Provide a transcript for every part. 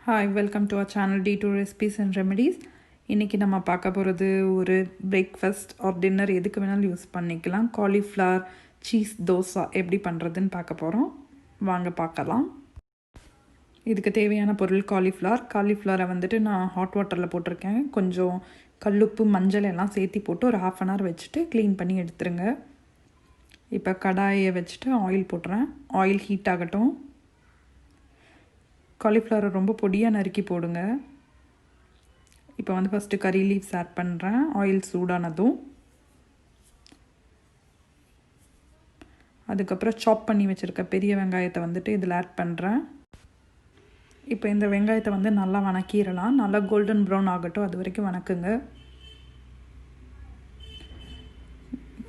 Hi, welcome to our channel D2 recipes and remedies. இன்றைக்கி நம்ம பார்க்க போகிறது ஒரு பிரேக்ஃபாஸ்ட் ஆர் டின்னர் எதுக்கு வேணாலும் யூஸ் பண்ணிக்கலாம். காலிஃப்ளவர் சீஸ் தோசா எப்படி பண்ணுறதுன்னு பார்க்க போகிறோம். வாங்க பார்க்கலாம். இதுக்கு தேவையான பொருள் காலிஃப்ளவரை வந்துட்டு நான் ஹாட் வாட்டரில் போட்டிருக்கேன். கொஞ்சம் கல்லுப்பு மஞ்சள் எல்லாம் சேர்த்து போட்டு ஒரு 1/2 hour வச்சுட்டு க்ளீன் பண்ணி எடுத்துருங்க. இப்போ கடாயை வச்சுட்டு ஆயில் போட்டுறேன். ஆயில் ஹீட் ஆகட்டும். காலிஃப்ளவரை ரொம்ப பொடியாக நறுக்கி போடுங்க. இப்போ வந்து ஃபஸ்ட்டு கறி லீவ்ஸ் ஆட் பண்ணுறேன். ஆயில் சூடானதும் அதுக்கப்புறம் சாப் பண்ணி வச்சுருக்க பெரிய வெங்காயத்தை வந்துட்டு இதில் ஆட் பண்ணுறேன். இப்போ இந்த வெங்காயத்தை வந்து நல்லா வணக்கிடலாம். நல்லா கோல்டன் ப்ரௌன் ஆகட்டும், அது வரைக்கும் வணக்குங்க.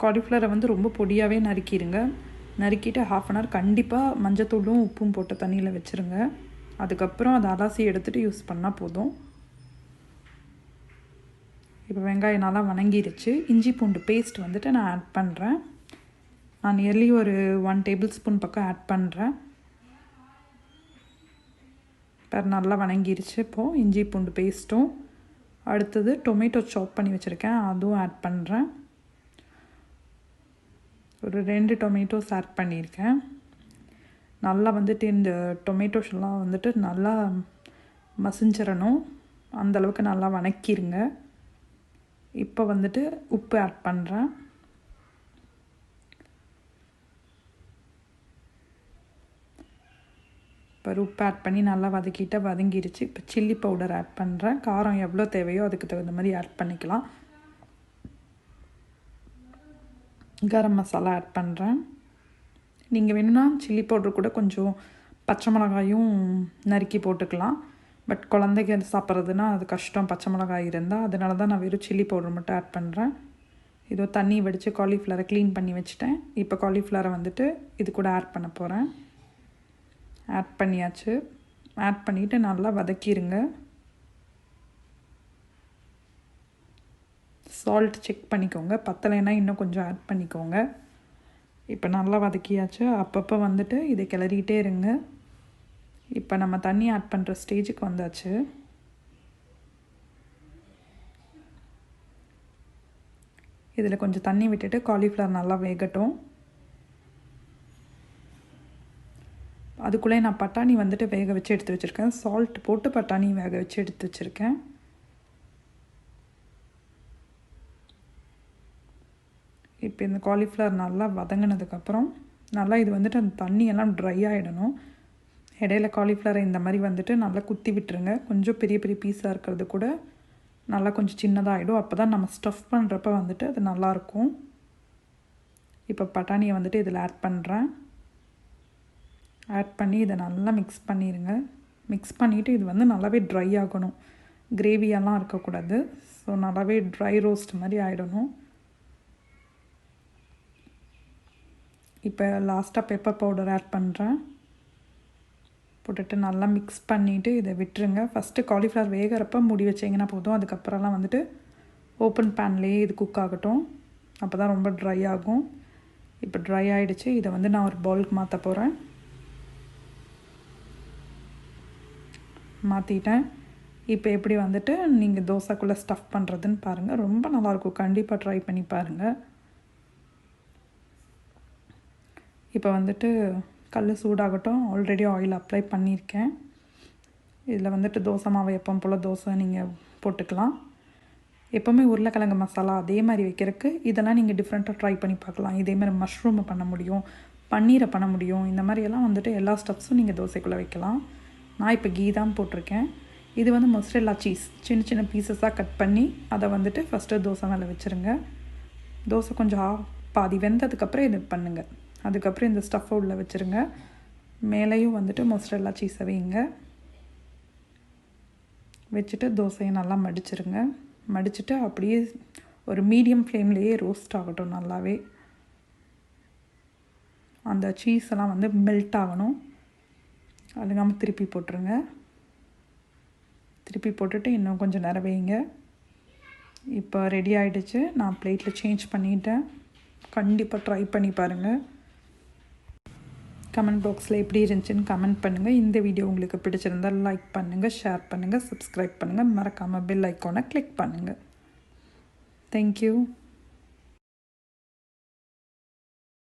காலிஃப்ளவரை வந்து ரொம்ப பொடியாகவே நறுக்கிடுங்க. நறுக்கிட்டு 1/2 hour கண்டிப்பாக மஞ்சத்தூளும் உப்பும் போட்ட தண்ணியில் வச்சுருங்க. அதுக்கப்புறம் அதை அலசி எடுத்துகிட்டு யூஸ் பண்ணால் போதும். இப்போ வெங்காயம் நல்லா வணங்கிருச்சு. இஞ்சி பூண்டு பேஸ்ட் வந்துட்டு நான் ஆட் பண்ணுறேன். நான் நியர்லி ஒரு 1 tablespoon பக்கம் ஆட் பண்ணுறேன். இப்போ நல்லா வணங்கிருச்சு. இப்போது இஞ்சி பூண்டு பேஸ்ட்டும், அடுத்தது டொமேட்டோ சாப் பண்ணி வச்சுருக்கேன், அதுவும் ஆட் பண்ணுறேன். ஒரு 2 டொமேட்டோஸ் ஆட் பண்ணியிருக்கேன். நல்லா வந்துட்டு இந்த டொமேட்டோஸ்லாம் வந்துட்டு நல்லா மசிஞ்சிடணும். அந்தளவுக்கு நல்லா வணக்கிடுங்க. இப்போ வந்துட்டு உப்பு ஆட் பண்ணுறேன். இப்போ உப்பு ஆட் பண்ணி நல்லா வதங்கிருச்சு. இப்போ சில்லி பவுடர் ஆட் பண்ணுறேன். காரம் எவ்வளோ தேவையோ அதுக்கு தகுந்த மாதிரி ஆட் பண்ணிக்கலாம். கரம் மசாலா ஆட் பண்ணுறேன். நீங்கள் வேணும்னா சில்லி பவுடர் கூட கொஞ்சம் பச்சை மிளகாயும் நறுக்கி போட்டுக்கலாம். பட் குழந்தைங்க சாப்பிட்றதுனா அது கஷ்டம், பச்சை மிளகாய் இருந்தால். அதனால தான் நான் வெறும் சில்லி பவுடர் மட்டும் ஆட் பண்ணுறேன். இதோ தண்ணி வடித்து காலிஃப்ளவரை க்ளீன் பண்ணி வச்சுட்டேன். இப்போ காலிஃப்ளவரை வந்துட்டு இது கூட ஆட் பண்ண போகிறேன். ஆட் பண்ணியாச்சு. ஆட் பண்ணிவிட்டு நல்லா வதக்கிடுங்க. சால்ட் செக் பண்ணிக்கோங்க, பத்தலைன்னா இன்னும் கொஞ்சம் ஆட் பண்ணிக்கோங்க. இப்போ நல்லா வதக்கியாச்சு. அப்பப்போ வந்துட்டு இதை கிளறிட்டே இருங்க. இப்போ நம்ம தண்ணி ஆட் பண்ணுற ஸ்டேஜுக்கு வந்தாச்சு. இதில் கொஞ்சம் தண்ணி விட்டுட்டு காலிஃப்ளவர் நல்லா வேகட்டும். அதுக்குள்ளே நான் பட்டாணி வந்துட்டு வேக வச்சு எடுத்து வச்சுருக்கேன். சால்ட் போட்டு பட்டாணி வேக வச்சு எடுத்து வச்சுருக்கேன். இப்போ இந்த காலிஃப்ளவர் நல்லா வதங்கினதுக்கப்புறம் நல்லா இது வந்துட்டு அந்த தண்ணியெல்லாம் ட்ரை ஆகிடணும். இடையில காலிஃப்ளவரை இந்த மாதிரி வந்துட்டு நல்லா குத்தி விட்டுருங்க. கொஞ்சம் பெரிய பெரிய பீஸாக இருக்கிறது கூட நல்லா கொஞ்சம் சின்னதாகிடும். அப்போ தான் நம்ம ஸ்டஃப் பண்ணுறப்ப வந்துட்டு அது நல்லாயிருக்கும். இப்போ பட்டாணியை வந்துட்டு இதில் ஆட் பண்ணுறேன். ஆட் பண்ணி இதை நல்லா மிக்ஸ் பண்ணிடுங்க. மிக்ஸ் பண்ணிவிட்டு இது வந்து நல்லாவே ட்ரை ஆகணும். கிரேவியெல்லாம் இருக்கக்கூடாது. ஸோ நல்லாவே ட்ரை ரோஸ்ட் மாதிரி ஆகிடணும். இப்போ லாஸ்ட்டாக பெப்பர் பவுடர் ஆட் பண்ணுறேன். போட்டுட்டு நல்லா மிக்ஸ் பண்ணிவிட்டு இதை விட்டுருங்க. ஃபஸ்ட்டு காலிஃப்ளவர் வேகிறப்ப மூடி வச்சிங்கன்னா போதும். அதுக்கப்புறம்லாம் வந்துட்டு ஓப்பன் பேன்லேயே இது குக் ஆகட்டும். அப்போ தான் ரொம்ப ட்ரை ஆகும். இப்போ ட்ரை ஆகிடுச்சு. இதை வந்து நான் ஒரு பவுலுக்கு மாற்ற போகிறேன். மாற்றிட்டேன். இப்போ எப்படி வந்துட்டு நீங்கள் தோசைக்குள்ளே ஸ்டஃப் பண்ணுறதுன்னு பாருங்கள். ரொம்ப நல்லாயிருக்கும். கண்டிப்பாக ட்ரை பண்ணி பாருங்கள். இப்போ வந்துட்டு கல் சூடாகட்டும். ஆல்ரெடி ஆயில் அப்ளை பண்ணியிருக்கேன். இதில் வந்துட்டு தோசை மாவு எப்பவும் போல் தோசை நீங்கள் போட்டுக்கலாம். எப்போவுமே உருளைக்கிழங்கு மசாலா அதே மாதிரி வைக்கிறதுக்கு இதெல்லாம் நீங்கள் டிஃப்ரெண்ட்டாக ட்ரை பண்ணி பார்க்கலாம். இதேமாதிரி மஷ்ரூமை பண்ண முடியும், பன்னீரை பண்ண முடியும். இந்த மாதிரியெல்லாம் வந்துட்டு எல்லா ஸ்டெப்ஸும் நீங்கள் தோசைக்குள்ளே வைக்கலாம். நான் இப்போ கீ தான் போட்டிருக்கேன். இது வந்து மொசரெல்லா சீஸ் சின்ன சின்ன பீசஸாக கட் பண்ணி அதை வந்துட்டு ஃபஸ்ட்டு தோசை மேலே வச்சுருங்க. தோசை கொஞ்சம் பாதி வெந்ததுக்கப்புறம் இது பண்ணுங்கள். அதுக்கப்புறம் இந்த ஸ்டஃப்பை உள்ளே வச்சுருங்க. மேலேயும் வந்துட்டு மொசரெல்லா சீஸை வைங்க. வச்சுட்டு தோசையை நல்லா மடிச்சிருங்க. மடிச்சுட்டு அப்படியே ஒரு மீடியம் ஃப்ளேம்லேயே ரோஸ்ட் ஆகட்டும். நல்லாவே அந்த சீஸ் எல்லாம் வந்து மெல்ட் ஆகணும். அதுக்காமல் திருப்பி போட்டுருங்க. திருப்பி போட்டுட்டு இன்னும் கொஞ்சம் நேரம் வைங்க. இப்போ ரெடி ஆகிடுச்சு. நான் பிளேட்டில் சேஞ்ச் பண்ணிவிட்டேன். கண்டிப்பாக ட்ரை பண்ணி பாருங்கள். கமெண்ட் பாக்ஸில் எப்படி இருந்துச்சுன்னு கமெண்ட் பண்ணுங்கள். இந்த வீடியோ உங்களுக்கு பிடிச்சிருந்தால் லைக் பண்ணுங்கள், ஷேர் பண்ணுங்கள், சப்ஸ்கிரைப் பண்ணுங்கள். மறக்காமல் பெல் ஐக்கானை கிளிக் பண்ணுங்கள். தேங்க்யூ.